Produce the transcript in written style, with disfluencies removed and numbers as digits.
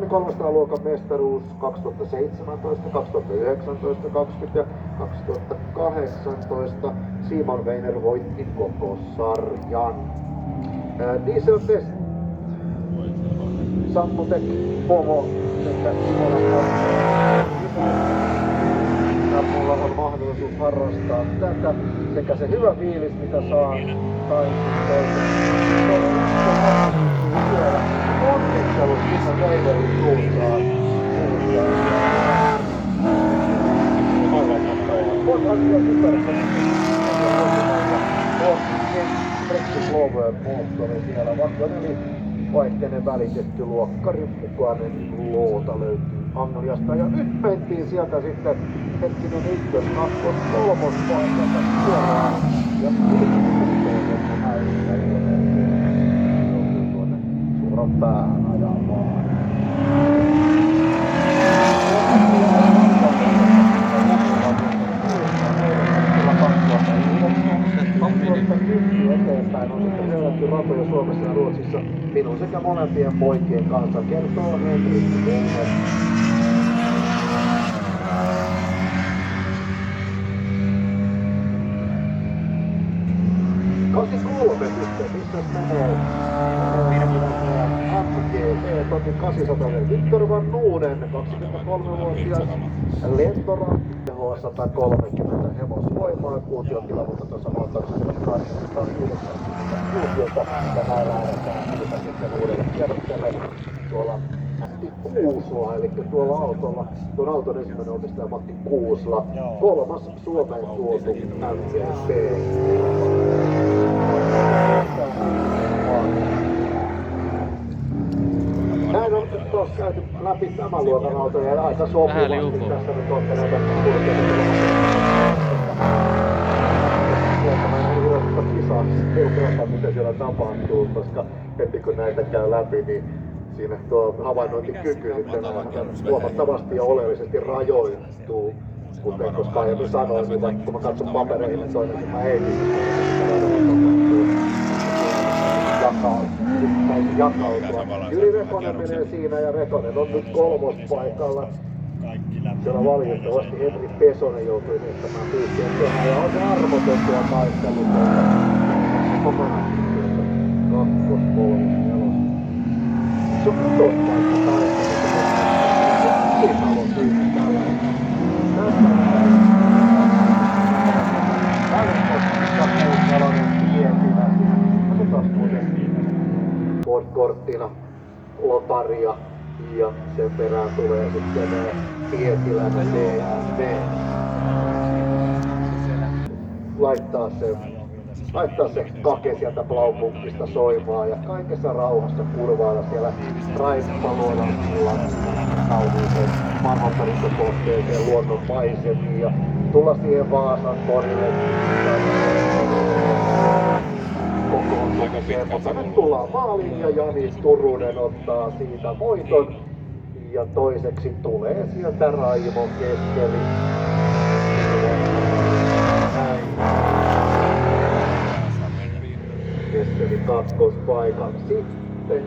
300 luokan mestaruus 2017, 2019, 20 ja 2018. Simon Weiner voitti koko sarjan. Diesel Test. Sammutek, Povo sekä mulla on mahdollisuus harrastaa tätä sekä se hyvä fiilis, mitä saa tai siellä onnittelut, missä Weinerin suuntaan. On asia superissa. On Brexit Lover moottori siellä, vaikka nelivaihteinen välitetty luokkari mukainen loota löytyy Angliasta. Ja nyt mentiin sieltä sitten hetkinen ykkös, kakkos, kolmos paikalta suoraan. Ja tuonne suoraan päähän ajamaan. Eteenpäin on sitten seurannut ratoja Suomessa ja Ruotsissa minun sekä molempien poikien kanssa, kertoo Henrik Weiner. Kasi 3 sitten, missä menee MGT, Totin 800 Viktor Van Nuuden, 23-vuotias lentoratti, tehoa 130 hevosvoimaa, kuutiokilometriä tuossa moottorissa 809 kuutiota, ja näin lähdetään sitten uudelle kierrokselle tuolla Matti Kuusla, eli tuolla autolla, tuon auton ensimmäinen omistaja Matti Kuusla, kolmas Suomeen tuotu MGP. Näin on nyt taas käyty läpi tämän luokan autoja ja aika sopivasti tässä nyt olette näitä kulkeita. Mä en hirveästi kisaa seurata, mitä siellä tapahtuu, koska heti kun näitä käy läpi, niin siinä tuo havainnointikyky sitten huomattavasti ja oleellisesti rajoittuu. Kuten koska aiemmin sanoin, niin vaikka kun mä katson papereihin, niin toinen kun mä heitin, jakautua. Jyri Rekonen menee siinä ja Rekonen on nyt kolmospaikalla. Siellä valitettavasti Henri Pesonen joutui estämään pyykkien kehään ja on se armoton tuo taistelu. Kokonaisuudessa kakkos, kolmos, nelos. Se on kutospaikka taistelu. Siinä on siinä tällainen. Ford-korttina Lotaria ja sen perään tulee sitten Pietilän DMV. Laittaa se kake sieltä Blaupunktista soimaan ja kaikessa rauhassa kurvailla siellä Raippaluodan kauniiseen maailmanperintökohteeseen luonnon maisemiin ja tulla siihen Vaasan torille. Mutta nyt tullaan maaliin ja Jani Turunen ottaa siitä voiton. Ja toiseksi tulee sieltä Raimo Keskeli. Keskeli kakkospaikan. Sitten